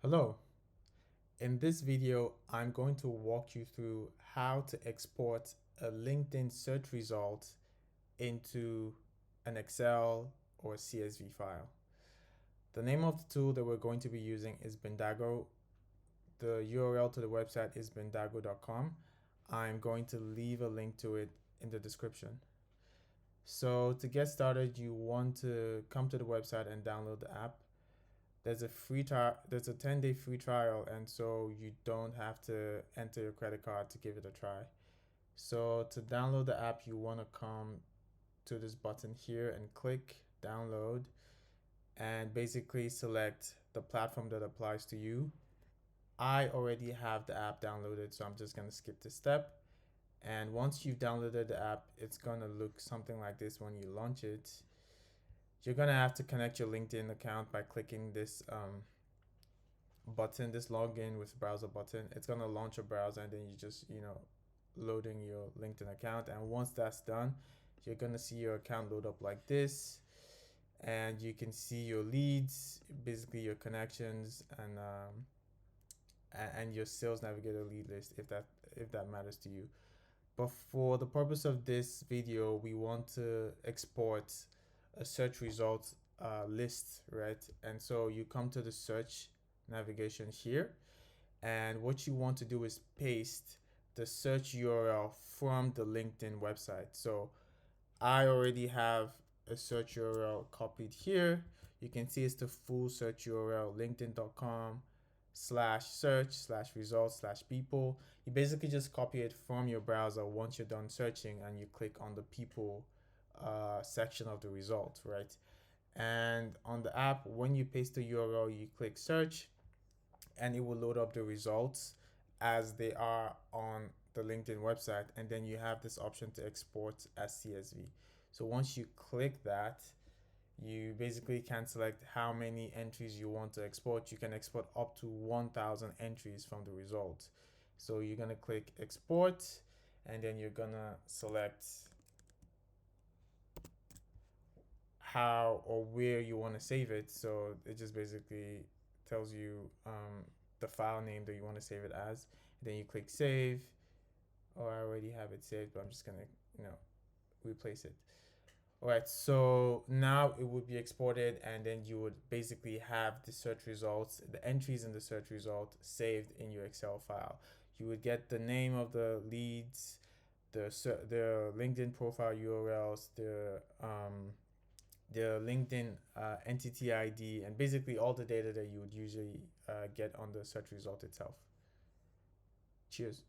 Hello. In this video, I'm going to walk you through how to export a LinkedIn search result into an Excel or CSV file. The name of the tool that we're going to be using is Bindago. The URL to the website is bindago.com. I'm going to leave a link to it in the description. So to get started, you want to come to the website and download the app. There's a free trial, there's a 10-day free trial, and so you don't have to enter your credit card to give it a try. So to download the app, you want to come to this button here and click download and basically select the platform that applies to you. I already have the app downloaded, so I'm just going to skip this step. And once you've downloaded the app, it's going to look something like this when you launch it. You're going to have to connect your LinkedIn account by clicking this button, this login with browser button. It's going to launch a browser, and then you just, loading your LinkedIn account. And once that's done, you're going to see your account load up like this. And you can see your leads, basically your connections, and your sales navigator lead list if that matters to you. But for the purpose of this video, we want to export a search results list, right? And so you come to the search navigation here, and what you want to do is paste the search URL from the LinkedIn website. So I already have a search URL copied here. You can see it's the full search URL, linkedin.com/search/results/people. You basically just copy it from your browser once you're done searching, and you click on the people section of the result, right? And on the app, when you paste the URL, you click search, and it will load up the results as they are on the LinkedIn website. And then you have this option to export as CSV. So once you click that, you basically can select how many entries you want to export. You can export up to 1,000 entries from the result. So you're going to click export, and then you're going to select how or where you want to save it. So it just basically tells you the file name that you want to save it as. And then you click save. Oh, I already have it saved, but I'm just going to, replace it. All right, so now it would be exported, and then you would basically have the search results, the entries in the search result saved in your Excel file. You would get the name of the leads, the LinkedIn profile URLs, the LinkedIn entity ID, and basically all the data that you would usually get on the search result itself. Cheers.